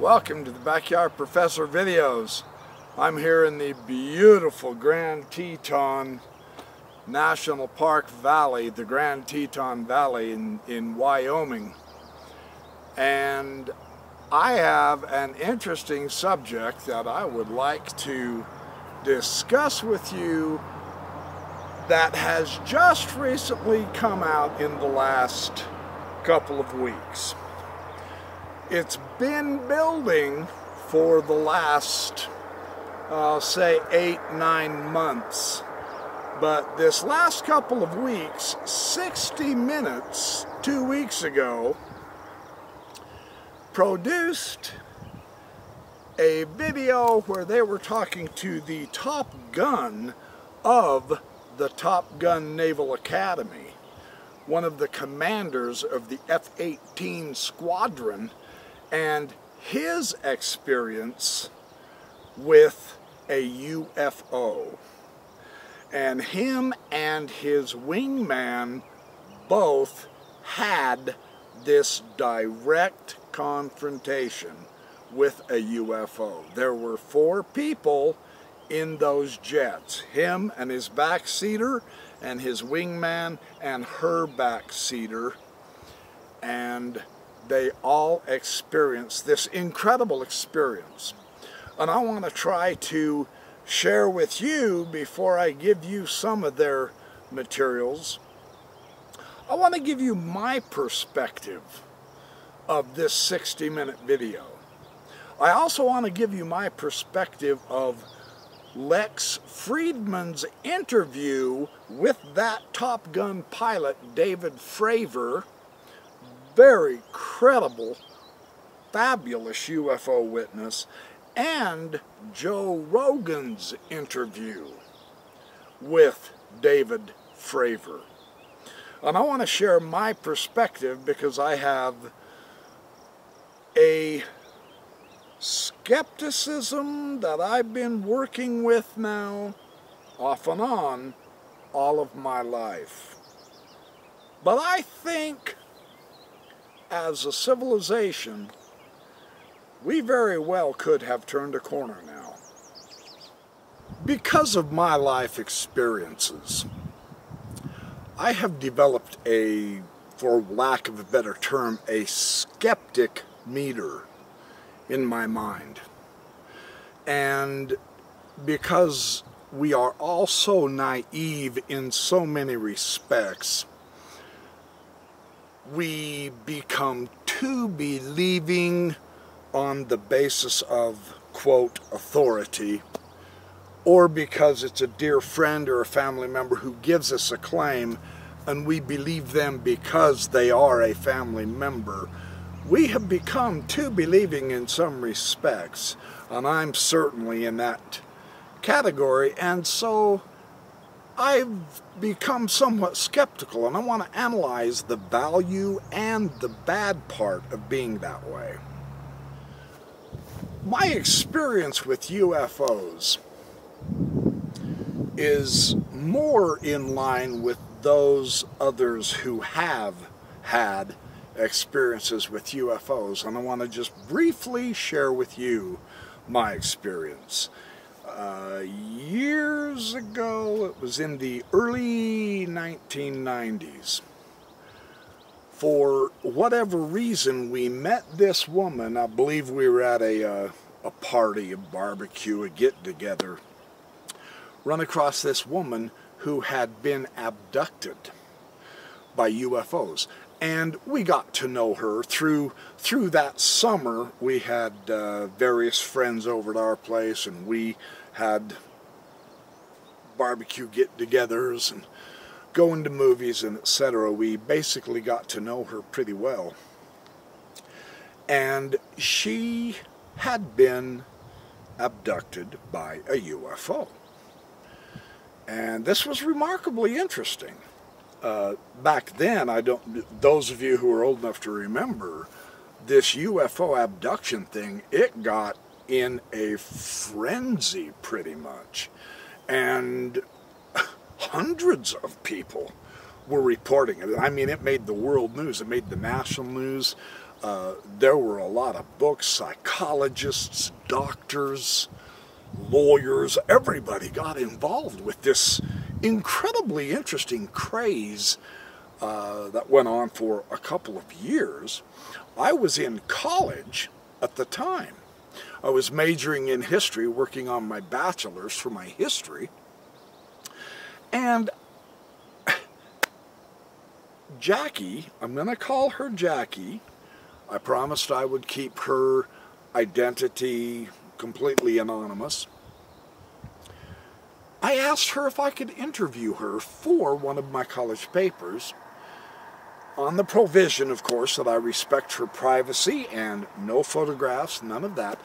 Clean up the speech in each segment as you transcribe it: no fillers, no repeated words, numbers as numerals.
Welcome to the Backyard Professor videos. I'm here in the beautiful Grand Teton National Park Valley, the Grand Teton Valley in Wyoming. And I have an interesting subject that I would like to discuss with you that has just recently come out in the last couple of weeks. It's been building for the last, say, 8-9 months. But this last couple of weeks, 60 Minutes, 2 weeks ago, produced a video where they were talking to the Top Gun of the Top Gun Naval Academy, one of the commanders of the F-18 squadron, and his experience with a UFO. And him and his wingman both had this direct confrontation with a UFO. There were 4 people in those jets, him and his backseater and his wingman and her backseater, and they all experienced this incredible experience. And I want to try to share with you, before I give you some of their materials, I want to give you my perspective of this 60-minute video. I also want to give you my perspective of Lex Fridman's interview with that Top Gun pilot, David Fravor, very credible, fabulous UFO witness, and Joe Rogan's interview with David Fravor. And I want to share my perspective because I have a skepticism that I've been working with now, off and on, all of my life. But I think, as a civilization, we very well could have turned a corner now. Because of my life experiences, I have developed a, for lack of a better term, a skeptic meter in my mind. And because we are all so naive in so many respects, we become too believing on the basis of, quote, authority, or because it's a dear friend or a family member who gives us a claim and we believe them because they are a family member. We have become too believing in some respects, and I'm certainly in that category, and so I've become somewhat skeptical, and I want to analyze the value and the bad part of being that way. My experience with UFOs is more in line with those others who have had experiences with UFOs, and I want to just briefly share with you my experience. Years ago, it was in the early 1990s, for whatever reason, we met this woman. I believe we were at a party, a barbecue, a get-together. Run across this woman who had been abducted by UFOs. And we got to know her through that summer. We had various friends over at our place, and we had barbecue get-togethers and going to movies and etc. We basically got to know her pretty well. And she had been abducted by a UFO. And this was remarkably interesting. Back then, those of you who are old enough to remember, this UFO abduction thing, it got in a frenzy pretty much. And hundreds of people were reporting it. I mean, it made the world news. It made the national news. There were a lot of books, psychologists, doctors, lawyers, everybody got involved with this incredibly interesting craze that went on for a couple of years. I was in college at the time. I was majoring in history, working on my bachelor's for my history, and Jackie, I'm going to call her Jackie, I promised I would keep her identity completely anonymous. I asked her if I could interview her for one of my college papers, on the provision, of course, that I respect her privacy and no photographs, none of that.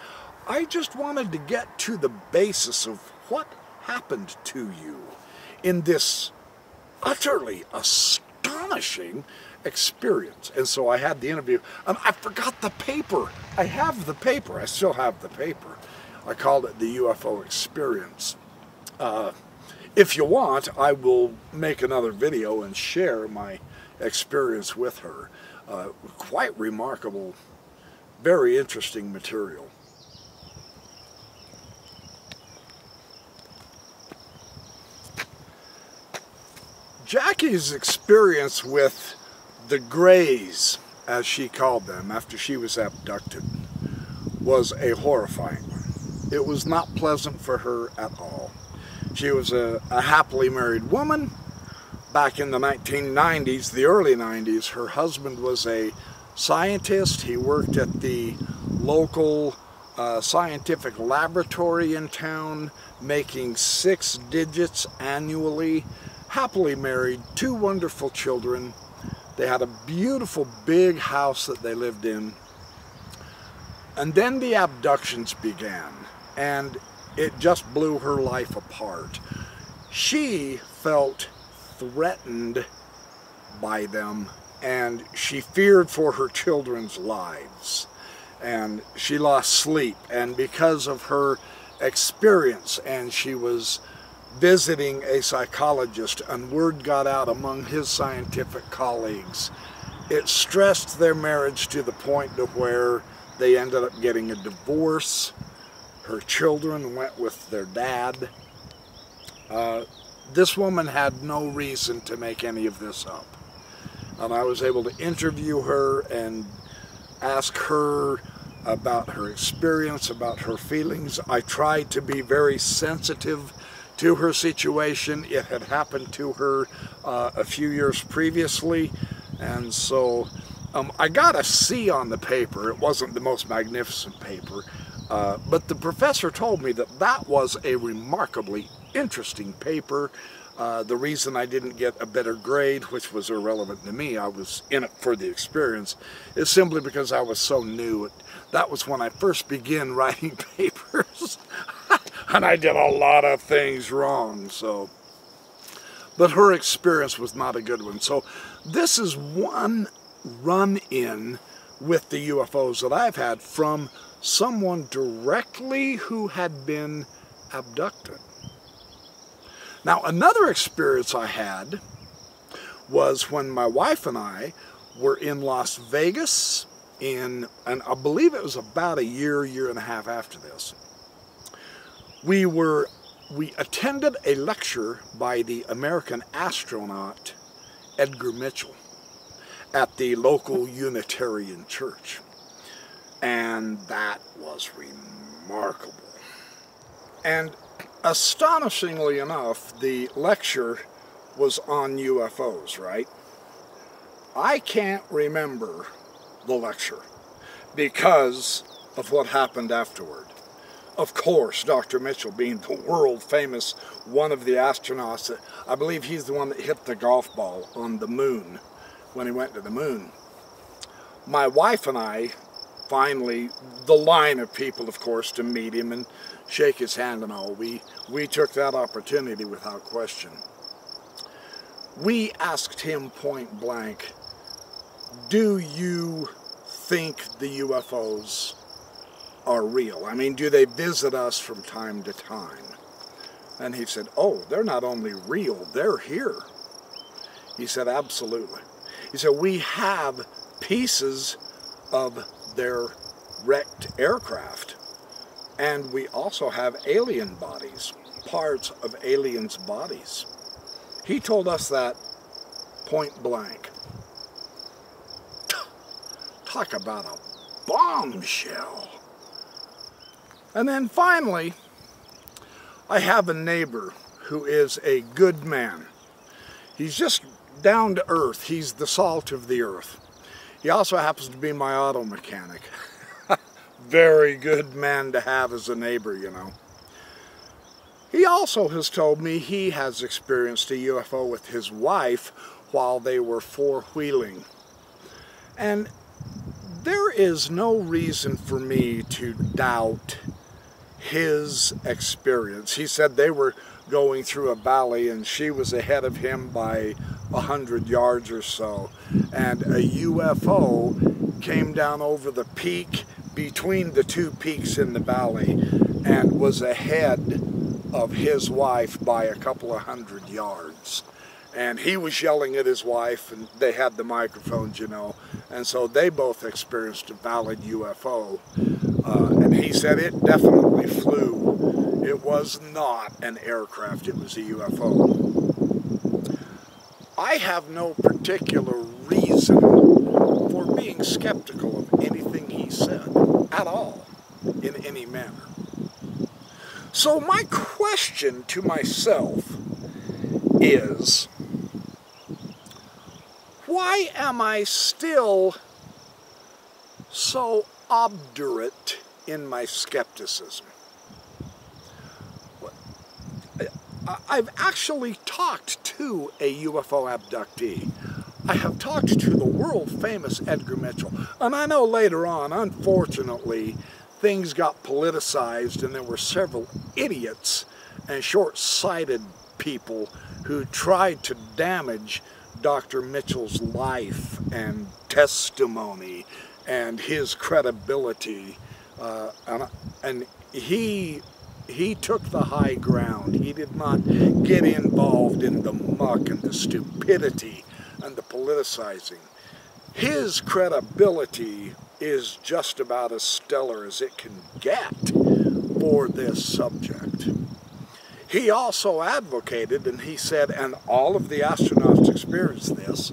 I just wanted to get to the basis of what happened to you in this utterly astonishing experience. And so I had the interview, and I forgot the paper. I have the paper. I still have the paper. I called it the UFO experience. If you want, I will make another video and share my experience with her. Quite remarkable, very interesting material. Jackie's experience with the Greys, as she called them, after she was abducted, was a horrifying one. It was not pleasant for her at all. She was a happily married woman. Back in the 1990s, the early 90s, her husband was a scientist. He worked at the local scientific laboratory in town, making 6 digits annually. Happily married, 2 wonderful children. They had a beautiful big house that they lived in. And then the abductions began, and it just blew her life apart. She felt threatened by them, and she feared for her children's lives, and she lost sleep. And because of her experience, and she was visiting a psychologist, and word got out among his scientific colleagues, it stressed their marriage to the point to where they ended up getting a divorce. Her children went with their dad. This woman had no reason to make any of this up. And I was able to interview her and ask her about her experience, about her feelings. I tried to be very sensitive to her situation. It had happened to her a few years previously, and so I got a C on the paper. It wasn't the most magnificent paper, but the professor told me that that was a remarkably interesting paper. The reason I didn't get a better grade, which was irrelevant to me, I was in it for the experience, is simply because I was so new. That was when I first began writing papers, and I did a lot of things wrong. So, but her experience was not a good one. So this is one run-in with the UFOs that I've had from someone directly who had been abducted. Now, another experience I had was when my wife and I were in Las Vegas and I believe it was about a year and a half after this. We attended a lecture by the American astronaut Edgar Mitchell at the local Unitarian church. And that was remarkable. And astonishingly enough, the lecture was on UFOs, right? I can't remember the lecture because of what happened afterward. Of course, Dr. Mitchell, being the world famous one of the astronauts, I believe he's the one that hit the golf ball on the moon when he went to the moon. My wife and I finally, the line of people, of course, to meet him and shake his hand and all, we took that opportunity without question. We asked him point blank, do you think the UFOs are real? I mean, do they visit us from time to time? And he said, oh, they're not only real, they're here. He said, absolutely. He said, we have pieces of their wrecked aircraft. And we also have alien bodies, parts of aliens' bodies. He told us that point blank. Talk about a bombshell. And then finally, I have a neighbor who is a good man. He's just down to earth. He's the salt of the earth. He also happens to be my auto mechanic. Very good man to have as a neighbor, you know. He also has told me he has experienced a UFO with his wife while they were four-wheeling. And there is no reason for me to doubt his experience. He said they were going through a valley and she was ahead of him by 100 yards or so. And a UFO came down over the peak between the two peaks in the valley and was ahead of his wife by a couple of 100 yards. And he was yelling at his wife, and they had the microphones, you know, and so they both experienced a valid UFO. And he said it definitely flew. It was not an aircraft, it was a UFO. I have no particular reason for being skeptical of anything he said at all, in any manner. So my question to myself is, why am I still so obdurate in my skepticism? I've actually talked to a UFO abductee. I have talked to the world-famous Edgar Mitchell. And I know later on, unfortunately, things got politicized and there were several idiots and short-sighted people who tried to damage Dr. Mitchell's life and testimony and his credibility. And he took the high ground. He did not get involved in the muck and the stupidity and the politicizing. His credibility is just about as stellar as it can get for this subject. He also advocated, and he said, and all of the astronauts experienced this,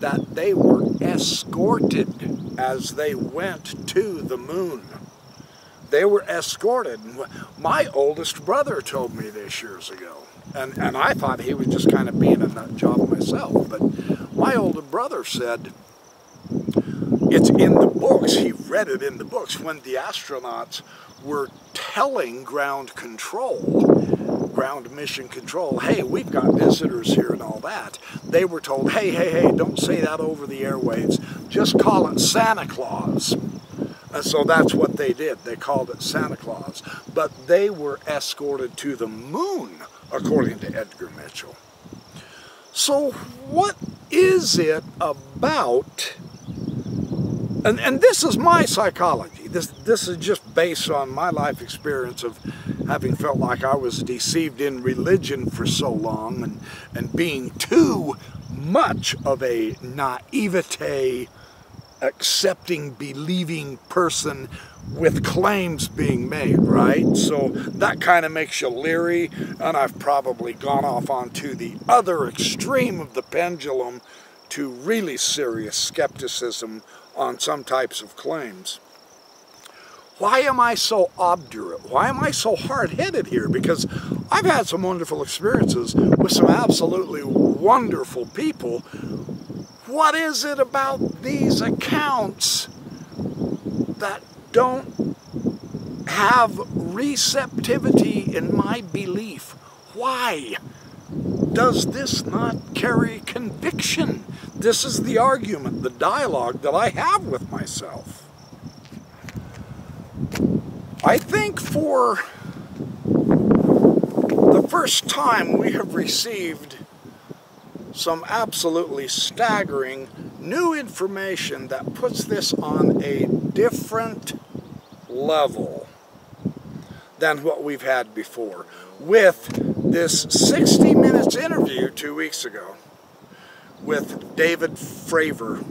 that they were escorted as they went to the moon. They were escorted. My oldest brother told me this years ago, and I thought he was just kind of being a nut job myself, but my older brother said, it's in the books, he read it in the books, when the astronauts were telling ground mission control, hey, we've got visitors here and all that. They were told, hey, don't say that over the airwaves, just call it Santa Claus. And so that's what they did, they called it Santa Claus. But they were escorted to the moon, according to Edgar Mitchell. So what is it about, and this is my psychology, this is just based on my life experience of having felt like I was deceived in religion for so long and being too much of a naivete, accepting, believing person with claims being made, right? So that kind of makes you leery, and I've probably gone off onto the other extreme of the pendulum to really serious skepticism on some types of claims. Why am I so obdurate? Why am I so hard-headed here? Because I've had some wonderful experiences with some absolutely wonderful people. What is it about these accounts that don't have receptivity in my belief? Why does this not carry conviction? This is the argument, the dialogue that I have with myself. I think for the first time we have received some absolutely staggering new information that puts this on a different level than what we've had before. With this 60 Minutes interview 2 weeks ago with David Fravor.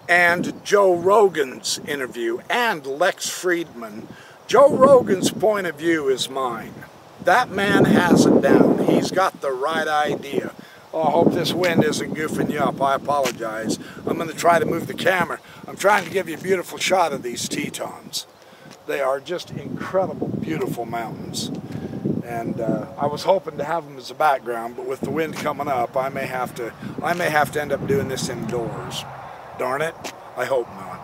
and Joe Rogan's interview and Lex Fridman. Joe Rogan's point of view is mine. That man has it down. He's got the right idea. Oh, I hope this wind isn't goofing you up. I apologize. I'm going to try to move the camera. I'm trying to give you a beautiful shot of these Tetons. They are just incredible, beautiful mountains. And I was hoping to have them as a background, but with the wind coming up, I may have to end up doing this indoors. Darn it, I hope not.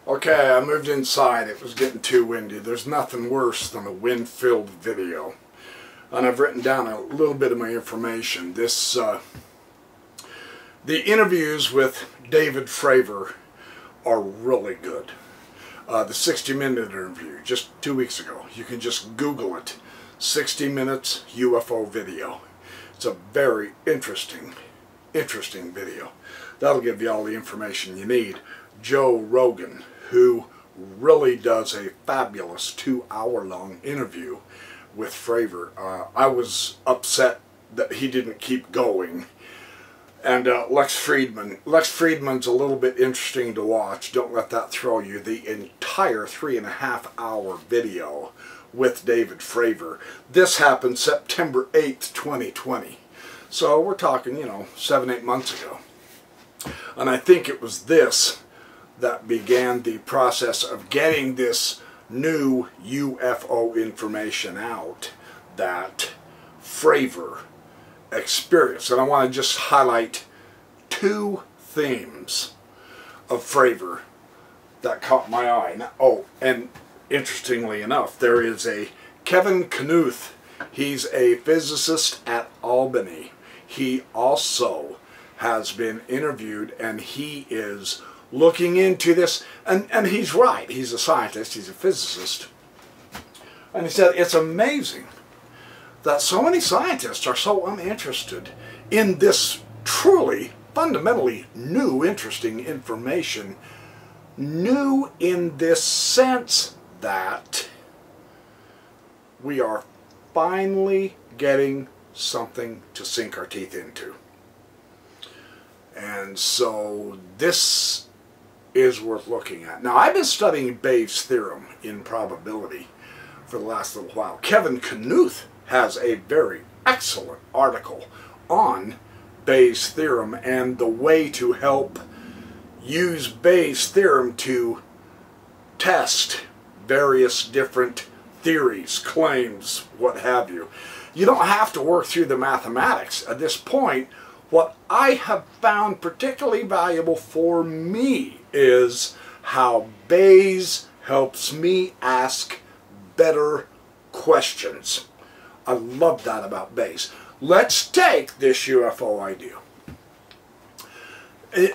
Okay, I moved inside. It was getting too windy. There's nothing worse than a wind-filled video. And I've written down a little bit of my information. The interviews with David Fravor are really good. The 60-minute interview, just 2 weeks ago. You can just Google it. 60 minutes UFO video. It's a very interesting video. That'll give you all the information you need. Joe Rogan, who really does a fabulous 2-hour-long interview with Fravor. I was upset that he didn't keep going. And Lex Fridman. Lex Fridman's a little bit interesting to watch. Don't let that throw you. The entire 3.5-hour video with David Fravor. This happened September 8th, 2020. So we're talking, you know, 7-8 months ago. And I think it was this that began the process of getting this new UFO information out that Fravor experienced. And I want to just highlight 2 themes of Fravor that caught my eye. Now, oh, and interestingly enough, there is a Kevin Knuth. He's a physicist at Albany. He also has been interviewed, and he is looking into this, and he's right. He's a scientist, he's a physicist. And he said, it's amazing that so many scientists are so uninterested in this truly, fundamentally new, interesting information. New in this sense that we are finally getting something to sink our teeth into. And so this is worth looking at. Now, I've been studying Bayes' theorem in probability for the last little while. Kevin Knuth has a very excellent article on Bayes' theorem and the way to help use Bayes' theorem to test various different theories, claims, what have you. You don't have to work through the mathematics. At this point, what I have found particularly valuable for me is how Bayes helps me ask better questions. I love that about Bayes. Let's take this UFO idea.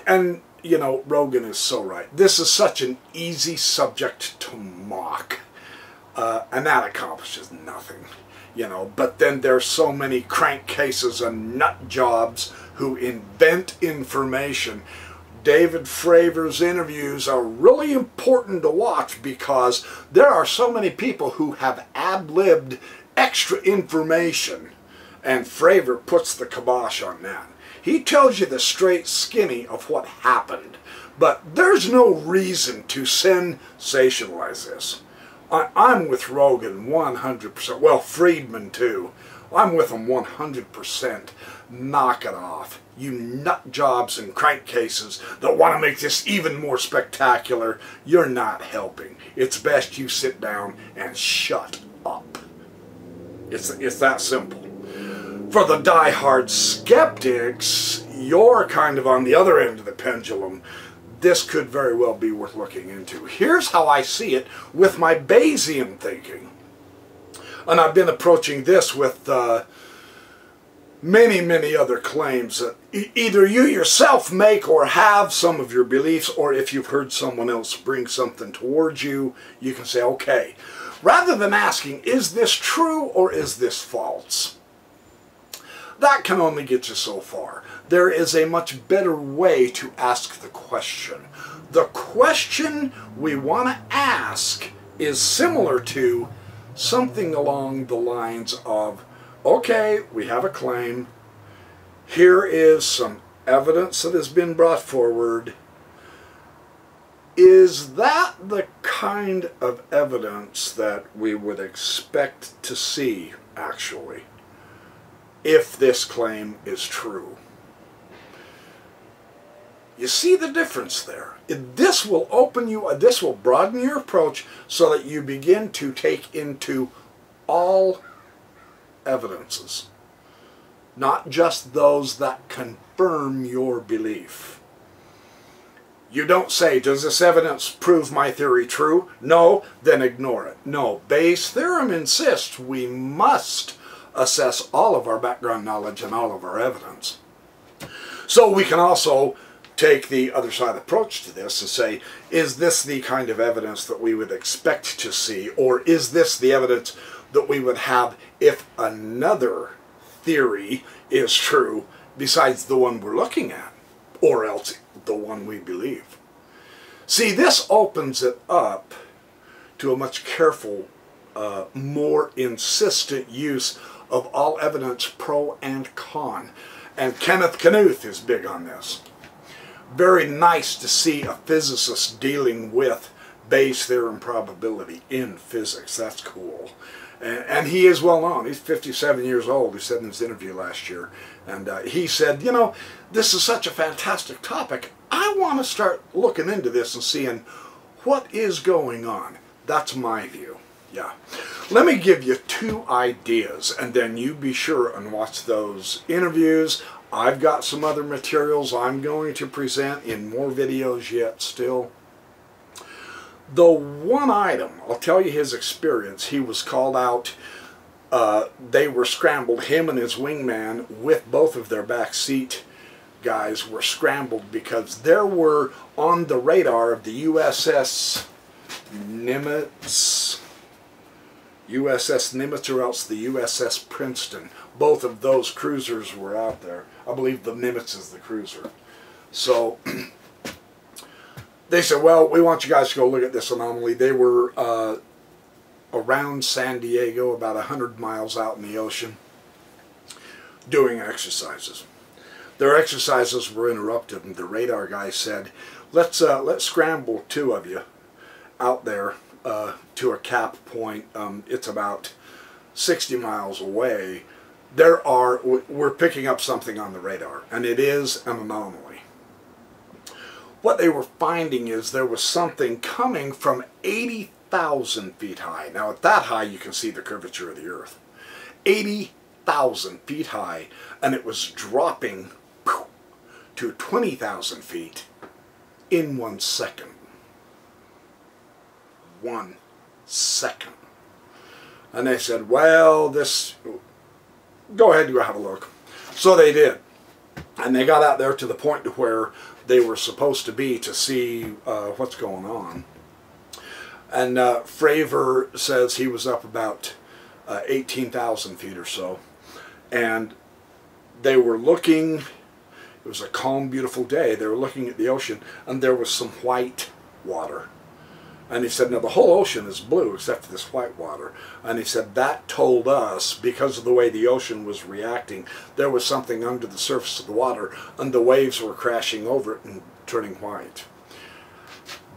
And, you know, Rogan is so right. This is such an easy subject to mock. And that accomplishes nothing. You know, but then there's so many crankcases and nut jobs who invent information. David Fravor's interviews are really important to watch because there are so many people who have ad-libbed extra information, and Fravor puts the kibosh on that. He tells you the straight skinny of what happened, but there's no reason to sensationalize this. I'm with Rogan 100%. Well, Fridman too. I'm with him 100%. Knock it off. You nut jobs and crankcases that want to make this even more spectacular, you're not helping. It's best you sit down and shut up. It's that simple. For the die-hard skeptics, you're kind of on the other end of the pendulum. This could very well be worth looking into. Here's how I see it with my Bayesian thinking. And I've been approaching this with many other claims that either you yourself make or have some of your beliefs, or if you've heard someone else bring something towards you, you can say, okay, rather than asking, is this true or is this false? That can only get you so far. There is a much better way to ask the question. The question we want to ask is similar to something along the lines of, okay, we have a claim, here is some evidence that has been brought forward. Is that the kind of evidence that we would expect to see, actually, if this claim is true? You see the difference there. This will open you, this will broaden your approach so that you begin to take into all evidences, not just those that confirm your belief. You don't say, does this evidence prove my theory true? No, then ignore it. No, Bayes' theorem insists we must assess all of our background knowledge and all of our evidence. So we can also take the other side approach to this and say, is this the kind of evidence that we would expect to see, or is this the evidence that we would have if another theory is true besides the one we're looking at, or else the one we believe? See, this opens it up to a much careful, more insistent use of all evidence, pro and con. And Kenneth Knuth is big on this. Very nice to see a physicist dealing with Bayes' theorem probability in physics. That's cool. And he is well known. He's 57 years old, he said in his interview last year. And he said, you know, this is such a fantastic topic. I want to start looking into this and seeing what is going on. That's my view. Yeah. Let me give you two ideas, and then you be sure and watch those interviews. I've got some other materials I'm going to present in more videos yet still. The one item, I'll tell you his experience. He was called out. They were scrambled, him and his wingman with both of their back seat guys were scrambled because there were on the radar of the USS Nimitz, or else the USS Princeton. Both of those cruisers were out there. I believe the Nimitz is the cruiser. So they said, well, we want you guys to go look at this anomaly. They were around San Diego, about 100 miles out in the ocean, doing exercises. Their exercises were interrupted, and the radar guy said, let's scramble two of you out there to a cap point. It's about 60 miles away. We're picking up something on the radar, and it is an anomaly. What they were finding is there was something coming from 80,000 feet high. Now at that high you can see the curvature of the Earth. 80,000 feet high, and it was dropping to 20,000 feet in 1 second. 1 second. And they said, well, go ahead and go have a look. So they did. And they got out there to the point to where they were supposed to be to see what's going on. And Fravor says he was up about 18,000 feet or so. And they were looking, it was a calm, beautiful day. They were looking at the ocean, and there was some white water. And he said, now the whole ocean is blue except for this white water. And he said, that told us, because of the way the ocean was reacting, there was something under the surface of the water, and the waves were crashing over it and turning white.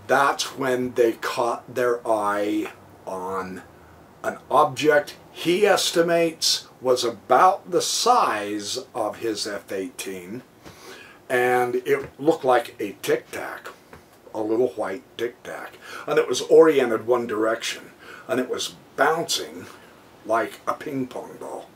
That's when they caught their eye on an object he estimates was about the size of his F-18, and it looked like a tic-tac. A little white tic-tac, and it was oriented one direction, and it was bouncing like a ping pong ball.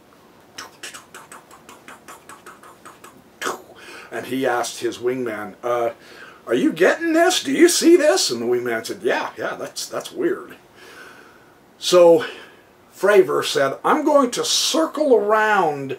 And he asked his wingman, are you getting this? Do you see this? And the wingman said, yeah, that's weird. So Fravor said, I'm going to circle around,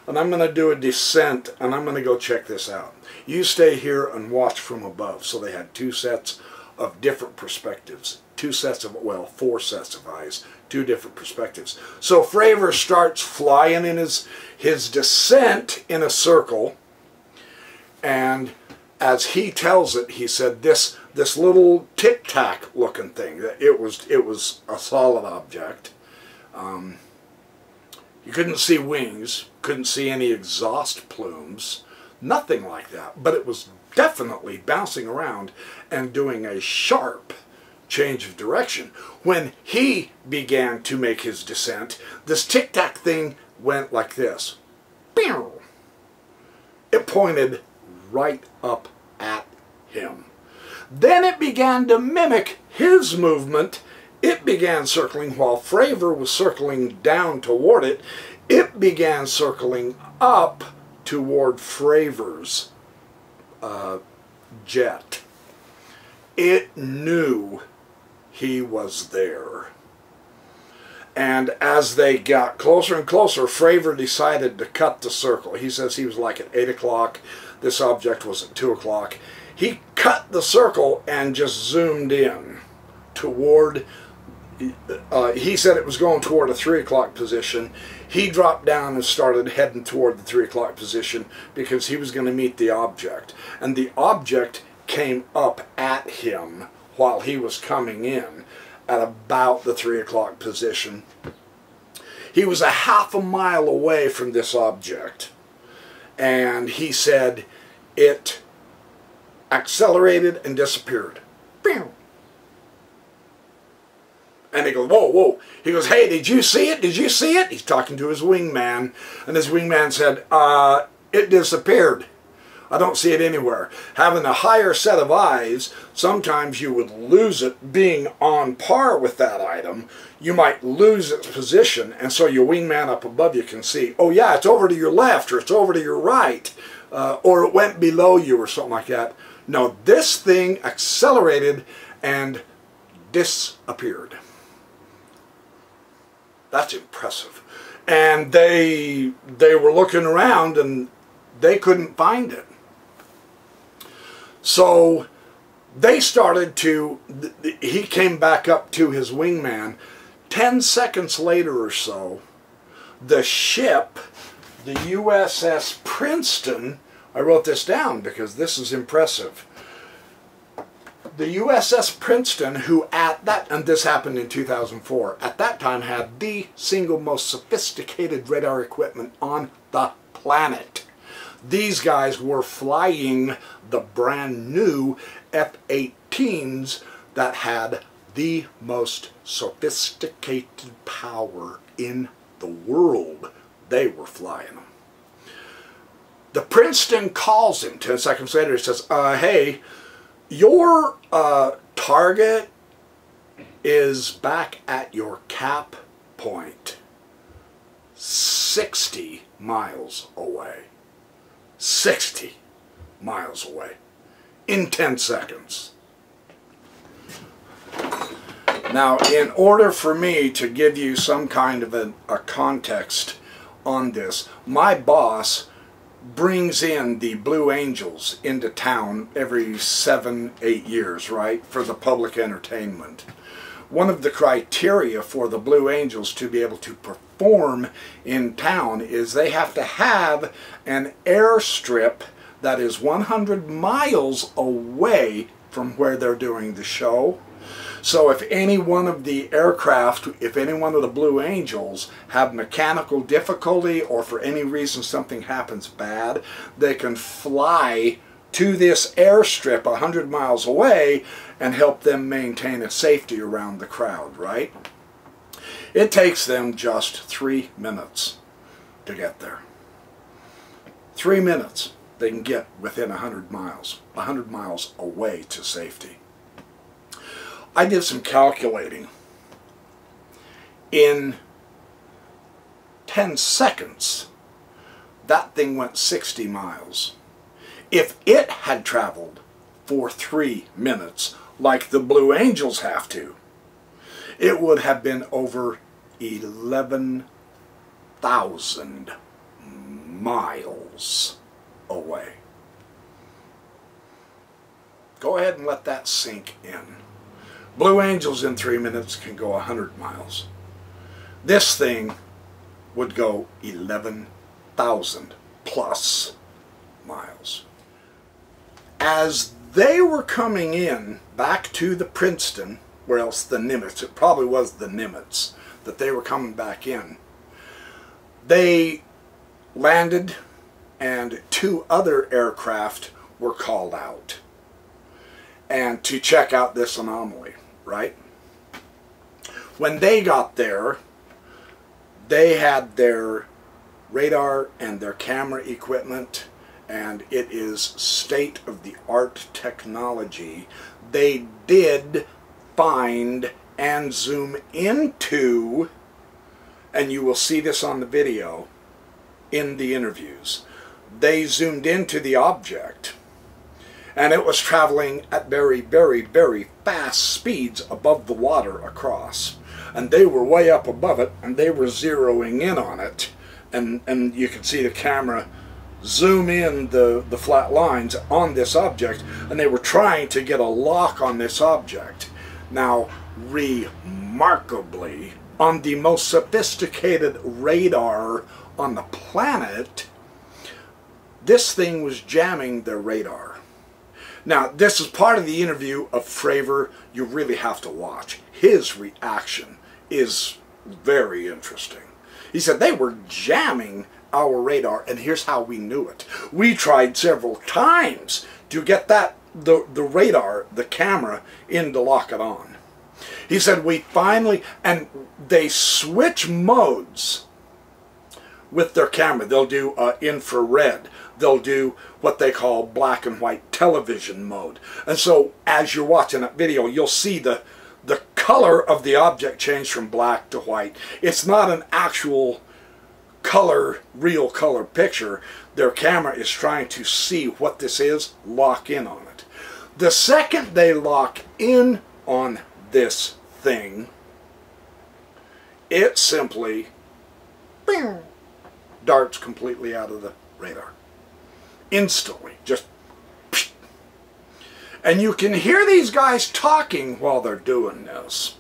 and I'm going to do a descent, and I'm going to go check this out. You stay here and watch from above. So they had two sets of different perspectives. Four sets of eyes, two different perspectives. So Fravor starts flying in his descent in a circle, and as he tells it, he said, this this little tic-tac looking thing. It was a solid object. You couldn't see wings, couldn't see any exhaust plumes, nothing like that. But it was definitely bouncing around and doing a sharp change of direction. When he began to make his descent, this tic-tac thing went like this. It pointed right up at him. Then it began to mimic his movement. It began circling while Fravor was circling down toward it. It began circling up toward Fravor's jet. It knew he was there. And as they got closer and closer, Fravor decided to cut the circle. He says he was like at 8 o'clock. This object was at 2 o'clock. He cut the circle and just zoomed in toward, he said it was going toward a 3 o'clock position. He dropped down and started heading toward the 3 o'clock position because he was going to meet the object. And the object came up at him while he was coming in at about the 3 o'clock position. He was a half a mile away from this object, and he said it accelerated and disappeared. And he goes, whoa, whoa. He goes, hey, did you see it? Did you see it? He's talking to his wingman, and his wingman said, it disappeared. I don't see it anywhere. Having a higher set of eyes, sometimes you would lose it being on par with that item. You might lose its position, and so your wingman up above you can see, oh yeah, it's over to your left, or it's over to your right, or it went below you, or something like that. No, this thing accelerated and disappeared. That's impressive. And they were looking around, and they couldn't find it. So they started to, he came back up to his wingman. 10 seconds later or so, the ship, the USS Princeton, I wrote this down because this is impressive. The USS Princeton, who at that, and this happened in 2004, at that time had the single most sophisticated radar equipment on the planet. These guys were flying the brand new F-18s that had the most sophisticated power in the world. They were flying them. The Princeton calls him 10 seconds later. He says, hey, your target is back at your cap point 60 miles away. 60 miles away in 10 seconds. Now, in order for me to give you some kind of a context on this, my boss brings in the Blue Angels into town every 7-8 years, right, for the public entertainment. One of the criteria for the Blue Angels to be able to perform in town is they have to have an airstrip that is 100 miles away from where they're doing the show. So if any one of the aircraft, if any one of the Blue Angels have mechanical difficulty or for any reason something happens bad, they can fly to this airstrip 100 miles away and help them maintain a safety around the crowd, right? It takes them just 3 minutes to get there. 3 minutes they can get within 100 miles away to safety. I did some calculating. In 10 seconds, that thing went 60 miles. If it had traveled for 3 minutes, like the Blue Angels have to, it would have been over 11,000 miles away. Go ahead and let that sink in. Blue Angels in 3 minutes can go 100 miles. This thing would go 11,000 plus miles. As They were coming in back to the Princeton, where else the Nimitz, it probably was the Nimitz, that they were coming back in. They landed and 2 other aircraft were called out and to check out this anomaly, right? When they got there, they had their radar and their camera equipment, and it is state-of-the-art technology. They did find and zoom into, and you will see this on the video in the interviews, they zoomed into the object, and it was traveling at very, very, very fast speeds above the water across. And they were way up above it, and they were zeroing in on it. And you could see the camera zoom in the flat lines on this object, and they were trying to get a lock on this object. Now, remarkably, on the most sophisticated radar on the planet, this thing was jamming their radar. Now, this is part of the interview of Fravor. You really have to watch. His reaction is very interesting. He said they were jamming our radar, and here's how we knew it. We tried several times to get the radar, the camera, in to lock it on. He said we finally, and they switch modes with their camera. They'll do infrared. They'll do what they call black and white television mode. And so as you're watching that video, you'll see the color of the object change from black to white. It's not an actual color, real color picture. Their camera is trying to see what this is, lock in on it. The second they lock in on this thing, it simply bing, darts completely out of the radar. Instantly, just psh. And you can hear these guys talking while they're doing this.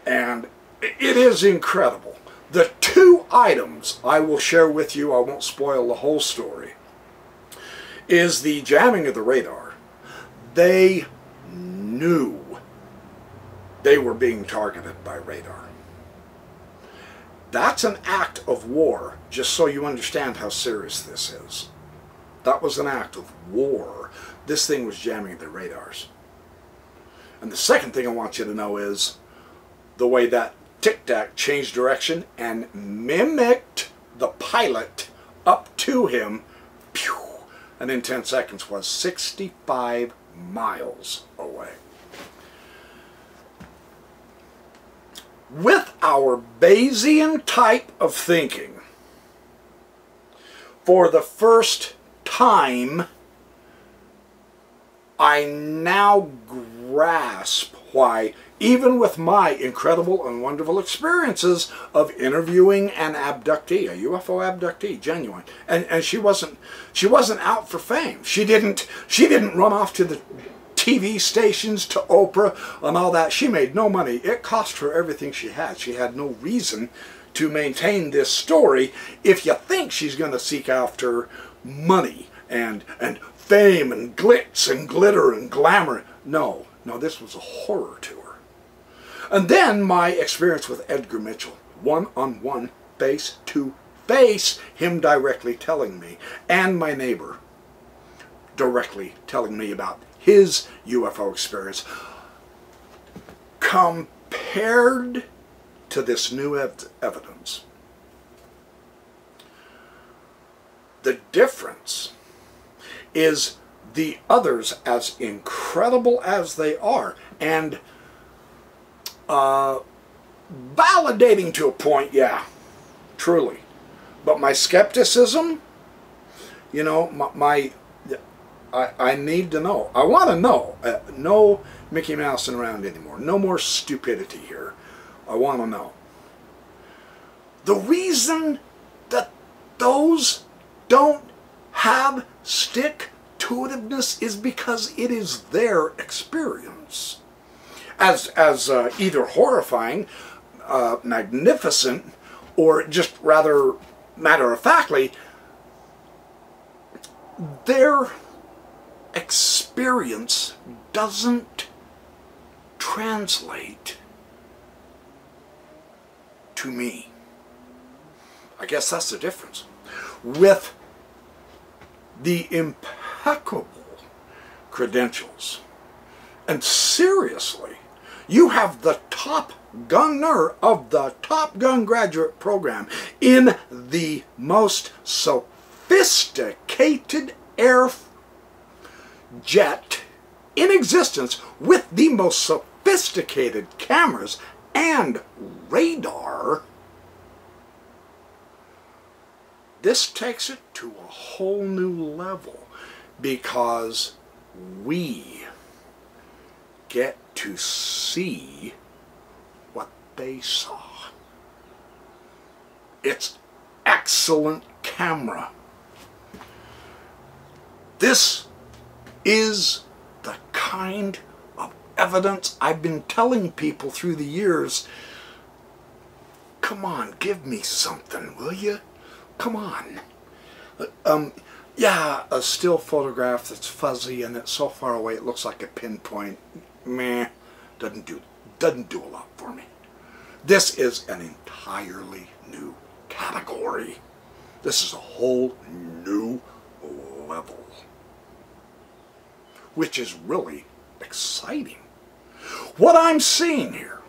And it is incredible. The 2 items I will share with you, I won't spoil the whole story, is the jamming of the radar. They knew they were being targeted by radar. That's an act of war, just so you understand how serious this is. That was an act of war. This thing was jamming the radars. And the second thing I want you to know is the way that tic-tac changed direction and mimicked the pilot up to him, pew, and in 10 seconds was 65 miles away. With our Bayesian type of thinking, for the first time, I now grasp why, even with my incredible and wonderful experiences of interviewing an abductee, a UFO abductee, genuine, and she wasn't out for fame. She didn't run off to the TV stations, to Oprah and all that. She made no money. It cost her everything she had. She had no reason to maintain this story if you think she's going to seek after money and fame and glitz and glitter and glamour. No, this was a horror to her. And then my experience with Edgar Mitchell, one-on-one, face-to-face, him directly telling me, and my neighbor directly telling me about his UFO experience, compared to this new evidence. The difference is the others, as incredible as they are, and validating to a point, yeah, truly. But my skepticism, you know, I need to know. I want to know. No Mickey Mousing around anymore. No more stupidity here. I want to know. The reason that those don't have stick-to-itiveness is because it is their experience. As either horrifying, magnificent, or just rather matter-of-factly, their experience doesn't translate to me. I guess that's the difference. With the impeccable credentials, and seriously, you have the top gunner of the Top Gun graduate program in the most sophisticated air jet in existence, with the most sophisticated cameras and radar. This takes it to a whole new level, because we get to see what they saw. It's excellent camera. This is the kind of evidence I've been telling people through the years. Come on, give me something, will you? Come on. Yeah, a still photograph that's fuzzy and it's so far away it looks like a pinpoint. Meh, doesn't do a lot for me. This is an entirely new category. This is a whole new level, which is really exciting. What I'm seeing here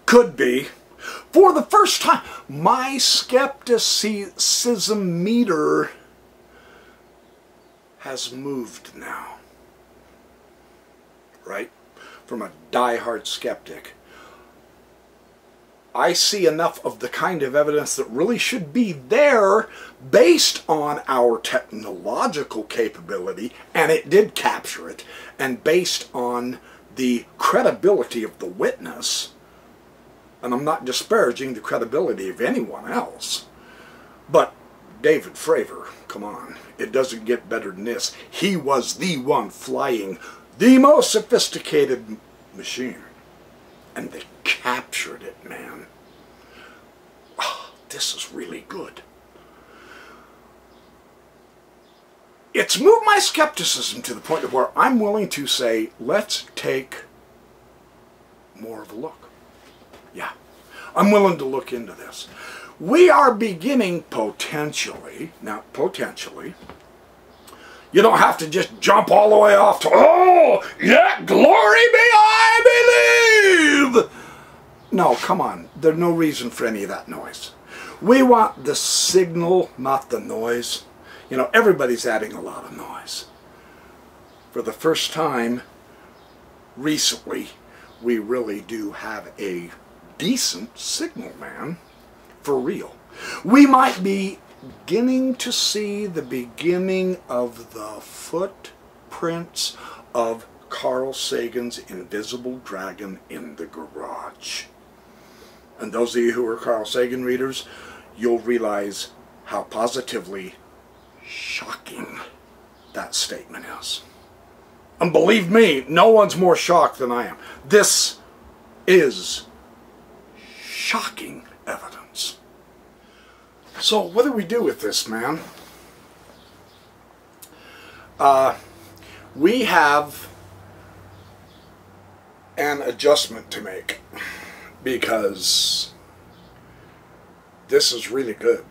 could be, for the first time, my skepticism meter has moved now, right? From a die-hard skeptic, I see enough of the kind of evidence that really should be there based on our technological capability, and it did capture it, and based on the credibility of the witness. And I'm not disparaging the credibility of anyone else, but David Fravor, come on, it doesn't get better than this. He was the one flying the most sophisticated machine, and they captured it, man. Oh, this is really good. It's moved my skepticism to the point of where I'm willing to say, let's take more of a look. Yeah, I'm willing to look into this. We are beginning potentially, now potentially, you don't have to just jump all the way off to, oh, yeah, glory be, I believe. No, come on, there's no reason for any of that noise. We want the signal, not the noise. You know, everybody's adding a lot of noise. For the first time recently, we really do have a decent signal, man, for real. We might be beginning to see the beginning of the footprints of Carl Sagan's invisible dragon in the garage. And those of you who are Carl Sagan readers, you'll realize how positively shocking that statement is. And believe me, no one's more shocked than I am. This is shocking evidence. So what do we do with this, man? We have an adjustment to make, because this is really good.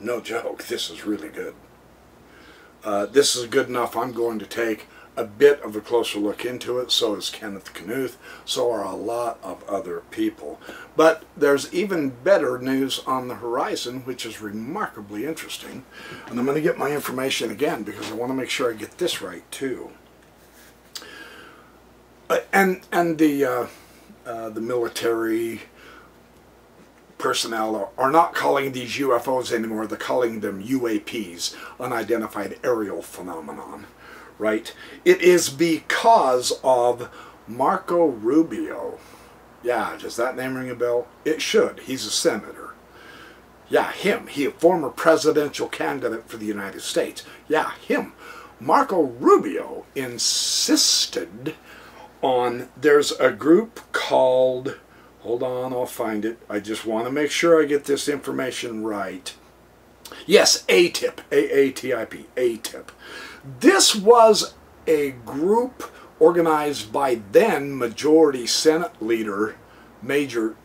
No joke, this is really good. This is good enough. I'm going to take a bit of a closer look into it. So is Kenneth Knuth. So are a lot of other people. But there's even better news on the horizon, which is remarkably interesting. And I'm going to get my information again, because I want to make sure I get this right too. And the military personnel are not calling these UFOs anymore. They're calling them UAPs, unidentified aerial phenomenon, right? It is because of Marco Rubio. Yeah, does that name ring a bell? It should. He's a senator. Yeah, him. He a former presidential candidate for the United States. Yeah, him. Marco Rubio insisted on, there's a group called, hold on, I'll find it. I just want to make sure I get this information right. Yes, ATIP, A-A-T-I-P, ATIP. This was a group organized by then Majority Senate Leader Major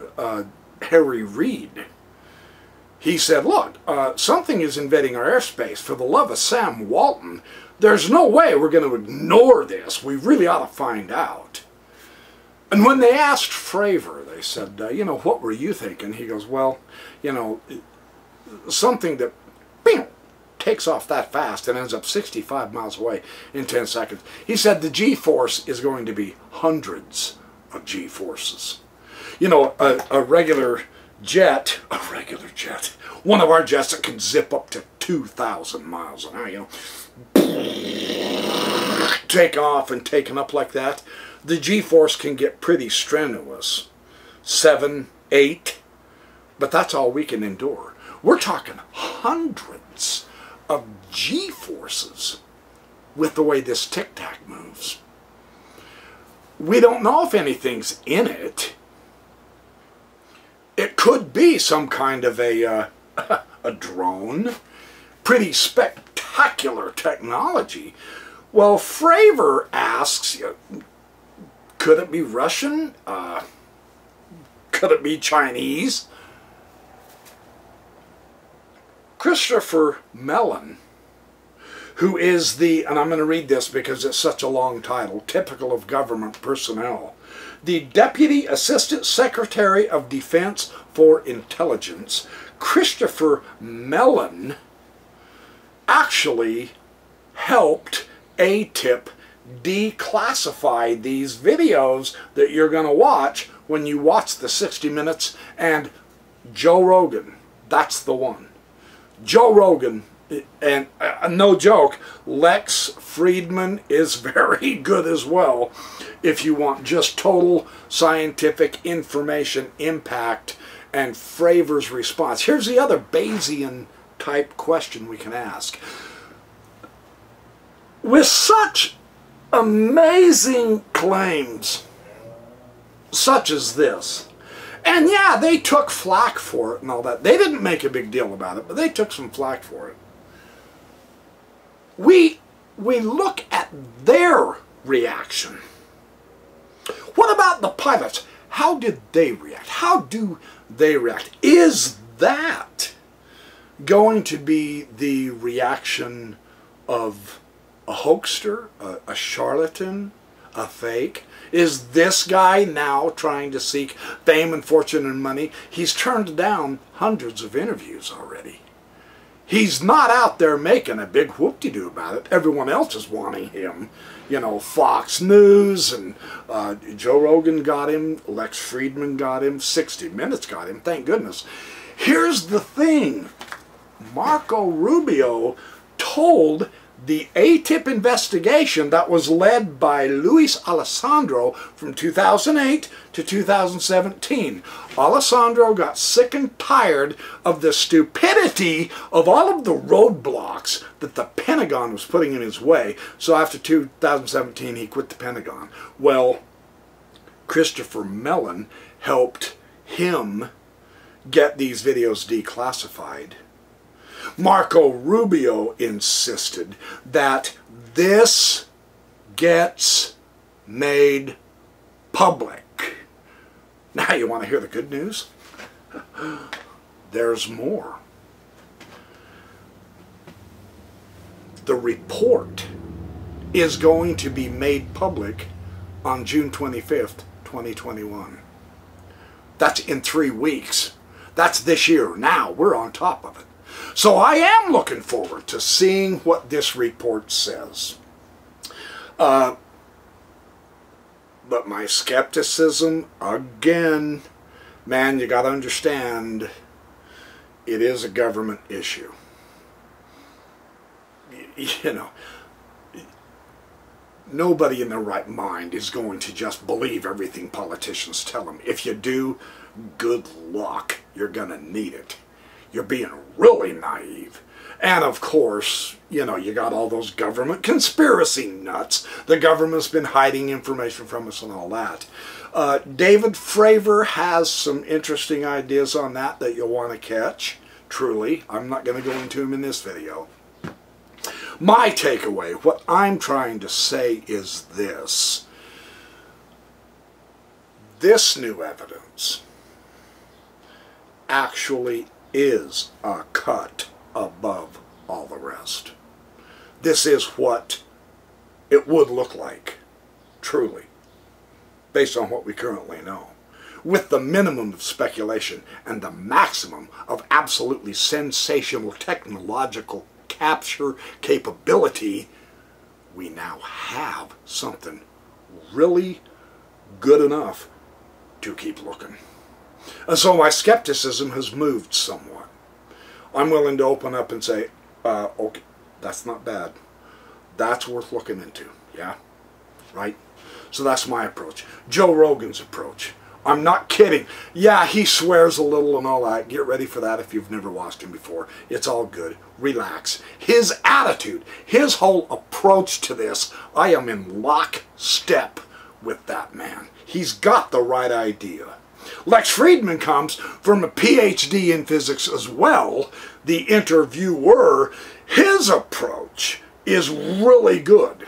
Harry Reid. He said, look, something is invading our airspace. For the love of Sam Walton, there's no way we're going to ignore this. We really ought to find out. And when they asked Fravor, they said, you know, what were you thinking? He goes, well, you know, something that bing, takes off that fast and ends up 65 miles away in 10 seconds. He said the G-force is going to be hundreds of G-forces. You know, a regular jet, one of our jets that can zip up to 2,000 miles an hour, you know, taking off and taking up like that. The G-force can get pretty strenuous, 7, 8, but that's all we can endure. We're talking hundreds of G-forces with the way this tic-tac moves. We don't know if anything's in it. It could be some kind of a drone. Pretty spectacular technology. Well, Fravor asks, could it be Russian? Could it be Chinese? Christopher Mellon, who is the, and I'm going to read this because it's such a long title, typical of government personnel, the Deputy Assistant Secretary of Defense for Intelligence, Christopher Mellon, actually helped ATIP declassify these videos that you're going to watch when you watch the 60 Minutes and Joe Rogan. That's the one. Joe Rogan, and no joke, Lex Fridman is very good as well if you want just total scientific information impact and Fravor's response. Here's the other Bayesian type question we can ask. With such amazing claims such as this, and yeah, they took flack for it and all that. They didn't make a big deal about it, but they took some flack for it. We look at their reaction. What about the pilots? How did they react? How do they react? Is that going to be the reaction of a hoaxer, a charlatan, a fake? Is this guy now trying to seek fame and fortune and money? He's turned down hundreds of interviews already. He's not out there making a big whoop-de-doo about it. Everyone else is wanting him. You know, Fox News and Joe Rogan got him, Lex Fridman got him, 60 Minutes got him, thank goodness. Here's the thing. Marco Rubio told the ATIP investigation that was led by Luis Alessandro from 2008 to 2017. Alessandro got sick and tired of the stupidity of all of the roadblocks that the Pentagon was putting in his way. So after 2017, he quit the Pentagon. Well, Christopher Mellon helped him get these videos declassified. Marco Rubio insisted that this gets made public. Now you want to hear the good news? There's more. The report is going to be made public on June 25th, 2021. That's in 3 weeks. That's this year. Now we're on top of it. So I am looking forward to seeing what this report says. But my skepticism, again, man, you got to understand, it is a government issue. You know, nobody in their right mind is going to just believe everything politicians tell them. If you do, good luck. You're going to need it. You're being really naive. And of course, you know, you got all those government conspiracy nuts. The government's been hiding information from us and all that. David Fravor has some interesting ideas on that you'll want to catch. truly. I'm not going to go into them in this video. My takeaway, what I'm trying to say is this. This new evidence actually is a cut above all the rest. This is what it would look like, truly, based on what we currently know. With the minimum of speculation and the maximum of absolutely sensational technological capture capability, we now have something really good enough to keep looking. And so my skepticism has moved somewhat. I'm willing to open up and say, okay, that's not bad. That's worth looking into, yeah? Right? So that's my approach. Joe Rogan's approach. I'm not kidding. Yeah, he swears a little and all that. Get ready for that if you've never watched him before. It's all good. Relax. His attitude, his whole approach to this, I am in lockstep with that man. He's got the right idea. Lex Fridman comes from a PhD in physics as well. The interviewer, his approach is really good.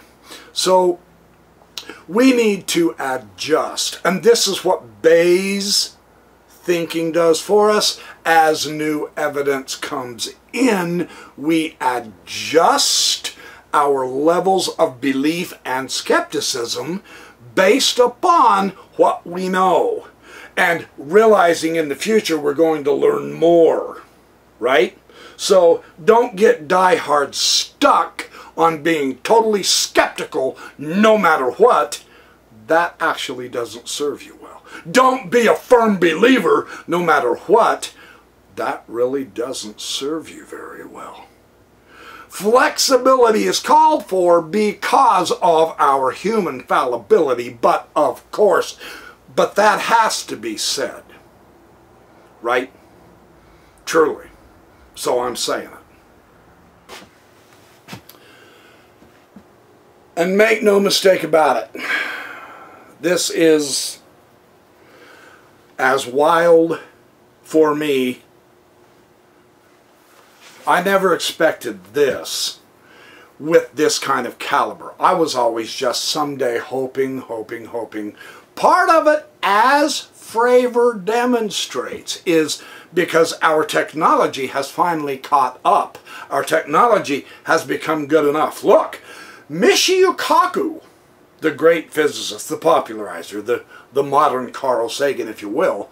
So we need to adjust. And this is what Bayes' thinking does for us. As new evidence comes in, we adjust our levels of belief and skepticism based upon what we know. And realizing in the future we're going to learn more, right? So don't get diehard stuck on being totally skeptical no matter what. That actually doesn't serve you well. Don't be a firm believer no matter what. That really doesn't serve you very well. Flexibility is called for because of our human fallibility, but of course, but that has to be said, right? Truly. So I'm saying it. And make no mistake about it, this is as wild for me. I never expected this with this kind of caliber. I was always just someday hoping. Part of it, as Fravor demonstrates, is because our technology has finally caught up. Our technology has become good enough. Look, Michio Kaku, the great physicist, the popularizer, the modern Carl Sagan, if you will,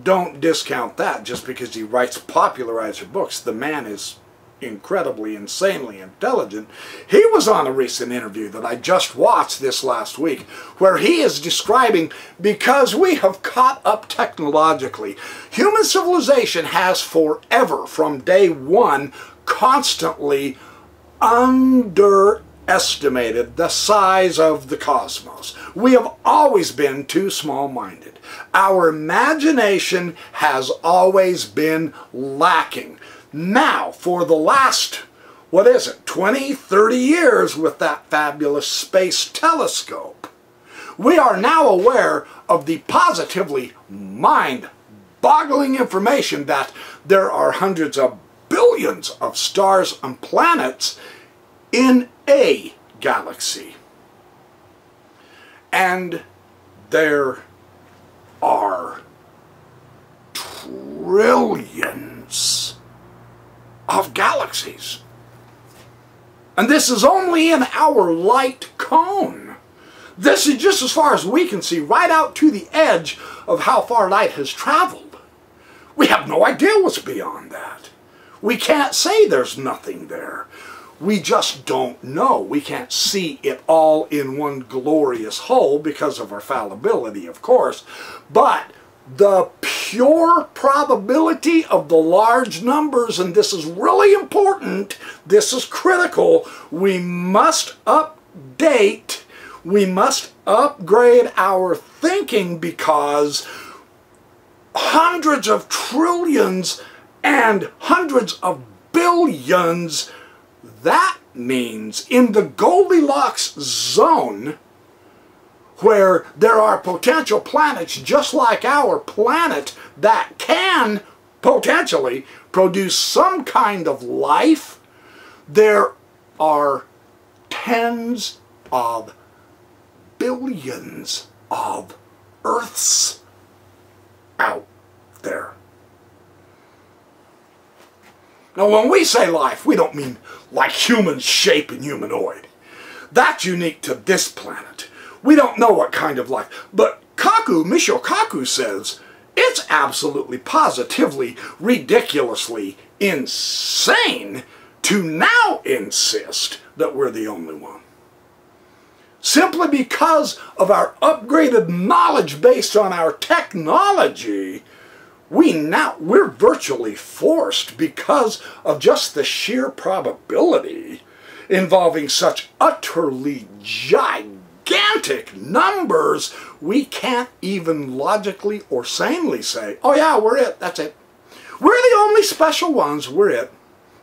don't discount that just because he writes popularizer books. The man is incredibly, insanely intelligent. He was on a recent interview that I just watched this last week where he is describing, because we have caught up technologically, human civilization has forever, from day one, constantly underestimated the size of the cosmos. We have always been too small-minded. Our imagination has always been lacking. Now, for the last, 20, 30 years with that fabulous space telescope, we are now aware of the positively mind-boggling information that there are hundreds of billions of stars and planets in a galaxy. And there are trillions of galaxies. And this is only in our light cone. This is just as far as we can see, right out to the edge of how far light has traveled. We have no idea what's beyond that. We can't say there's nothing there. We just don't know. We can't see it all in one glorious whole because of our fallibility, of course. But the pure probability of the large numbers, and this is really important, this is critical, we must update, we must upgrade our thinking, because hundreds of trillions and hundreds of billions, that means in the Goldilocks zone, where there are potential planets just like our planet that can potentially produce some kind of life, there are tens of billions of Earths out there. Now, when we say life, we don't mean like human shape and humanoid. That's unique to this planet. We don't know what kind of life. But Michio Kaku says it's absolutely, positively, ridiculously insane to now insist that we're the only one. Simply because of our upgraded knowledge based on our technology, we're virtually forced, because of just the sheer probability involving such utterly gigantic numbers, we can't even logically or sanely say, oh yeah, we're it, that's it. We're the only special ones, we're it.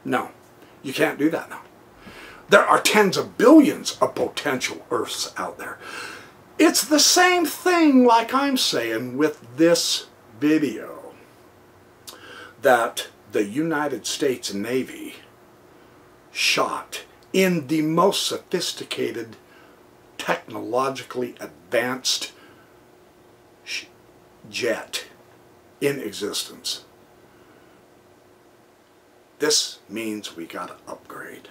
No, you can't do that now. There are tens of billions of potential Earths out there. It's the same thing, like I'm saying, with this video that the United States Navy shot in the most sophisticated, technologically advanced jet in existence. This means we got to upgrade.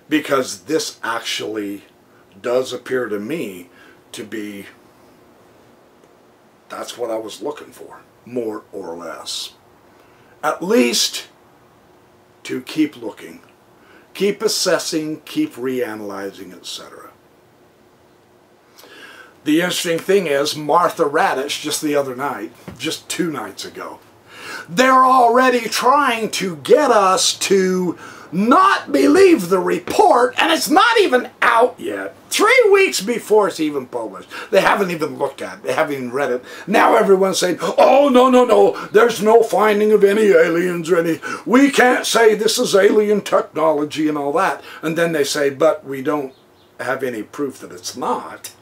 Because this actually does appear to me to be, that's what I was looking for, more or less. At least to keep looking, keep assessing, keep reanalyzing, etc. The interesting thing is, Martha Raddatz, just the other night, just 2 nights ago, they're already trying to get us to not believe the report, and it's not even out yet. 3 weeks before it's even published. They haven't even looked at it. They haven't even read it. Now everyone's saying, oh, no, there's no finding of any aliens or any, we can't say this is alien technology and all that. And then they say, but we don't have any proof that it's not.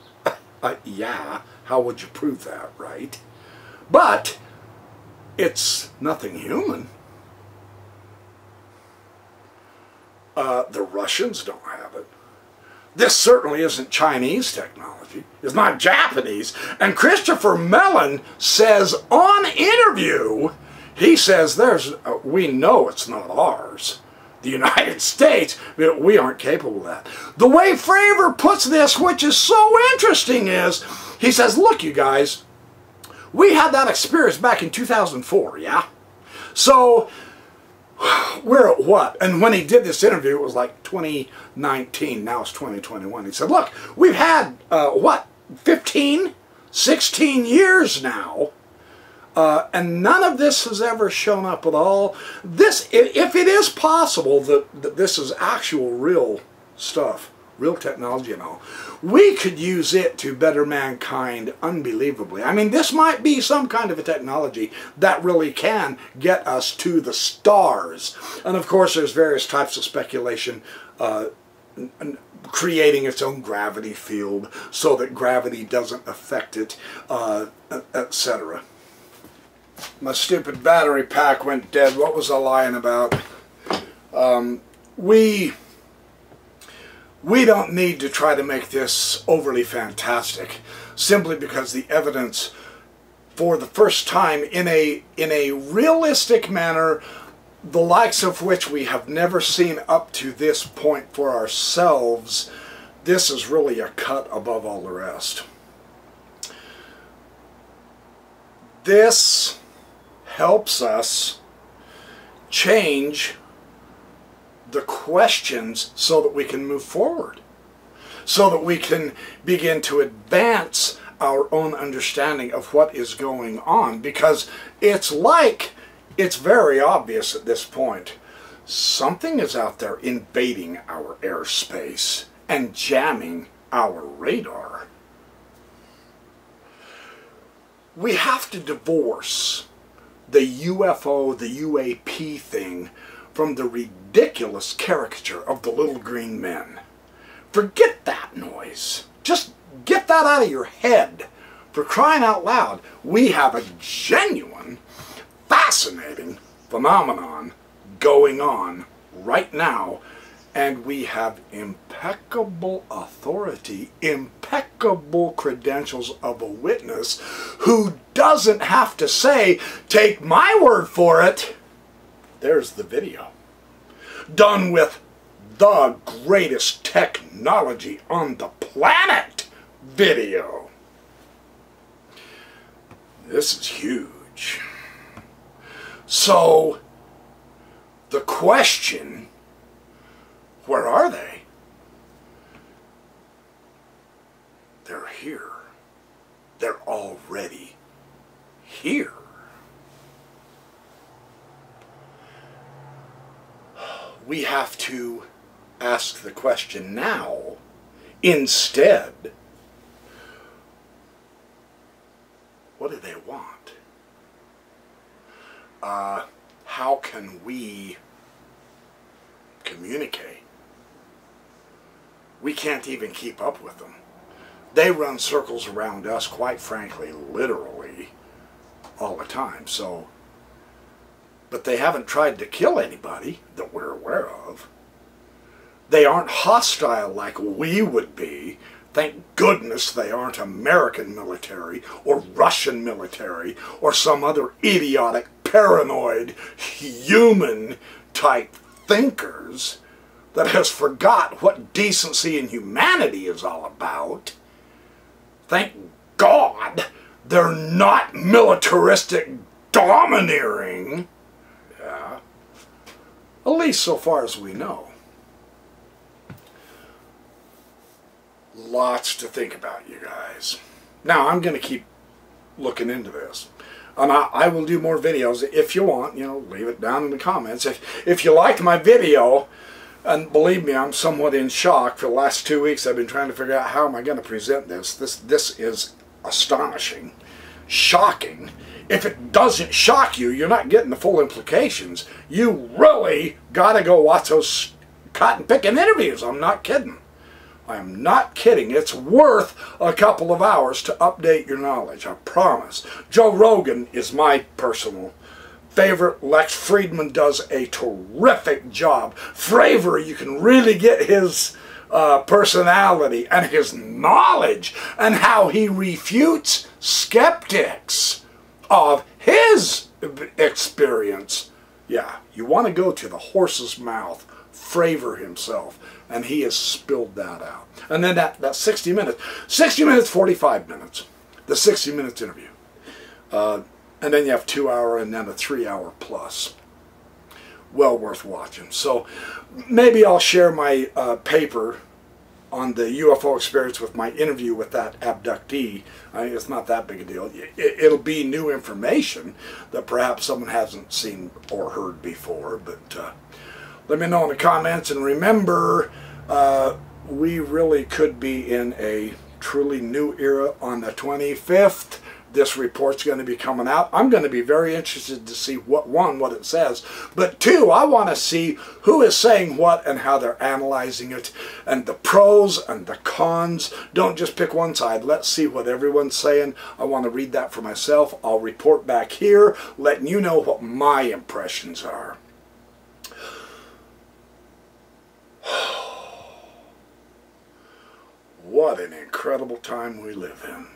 Yeah, how would you prove that, right? But it's nothing human. The Russians don't have it. This certainly isn't Chinese technology. It's not Japanese. And Christopher Mellon says on interview, he says we know it's not ours. The United States, we aren't capable of that. The way Fravor puts this, which is so interesting, is he says, look, you guys, we had that experience back in 2004, yeah? So we're at what? And when he did this interview, it was like 2019. Now it's 2021. He said, look, we've had, what, 15, 16 years now, and none of this has ever shown up at all. This, if it is possible that this is actual real stuff, real technology and all, we could use it to better mankind unbelievably. I mean, this might be some kind of a technology that really can get us to the stars. And of course, there's various types of speculation creating its own gravity field so that gravity doesn't affect it, etc. My stupid battery pack went dead. What was I lying about? We don't need to try to make this overly fantastic, simply because the evidence, for the first time in a realistic manner, the likes of which we have never seen up to this point for ourselves, this is really a cut above all the rest. This helps us change the questions so that we can move forward, so that we can begin to advance our own understanding of what is going on, because it's very obvious at this point. Something is out there invading our airspace and jamming our radar. We have to divorce the UFO, the UAP thing from the ridiculous caricature of the little green men. Forget that noise. Just get that out of your head. For crying out loud, we have a genuine fascinating phenomenon going on right now, and we have impeccable authority, impeccable credentials of a witness who doesn't have to say, take my word for it. There's the video. Done with the greatest technology on the planet video. This is huge. So, the question, where are they? They're here. They're already here. We have to ask the question now, instead, what do they want? How can we communicate? We can't even keep up with them. They run circles around us, quite frankly, literally, all the time. So, but they haven't tried to kill anybody that we're aware of. They aren't hostile like we would be. Thank goodness they aren't American military or Russian military or some other idiotic, paranoid, human type thinkers that has forgot what decency and humanity is all about. Thank God they're not militaristic, domineering. Yeah. At least so far as we know. Lots to think about, you guys. Now, I'm going to keep looking into this. And I will do more videos. If you want, you know, leave it down in the comments. If you liked my video, and believe me, I'm somewhat in shock. For the last 2 weeks, I've been trying to figure out how am I going to present this. This is astonishing, shocking. If it doesn't shock you, you're not getting the full implications. You really got to go watch those cotton-picking interviews. I'm not kidding. I'm not kidding. It's worth a couple of hours to update your knowledge, I promise. Joe Rogan is my personal favorite. Lex Fridman does a terrific job. Fravor, you can really get his personality and his knowledge and how he refutes skeptics of his experience. Yeah, you want to go to the horse's mouth, Fravor himself, and he has spilled that out. And then that 60 minutes, 45 minutes, the 60 minutes interview. And then you have 2 hour and then a 3 hour plus. Well worth watching. So maybe I'll share my paper on the UFO experience with my interview with that abductee. I mean, it's not that big a deal. It'll be new information that perhaps someone hasn't seen or heard before, but let me know in the comments, and remember, we really could be in a truly new era on the 25th. This report's going to be coming out. I'm going to be very interested to see what it says, but two, I want to see who is saying what and how they're analyzing it, and the pros and the cons. Don't just pick one side. Let's see what everyone's saying. I want to read that for myself. I'll report back here, letting you know what my impressions are. What an incredible time we live in.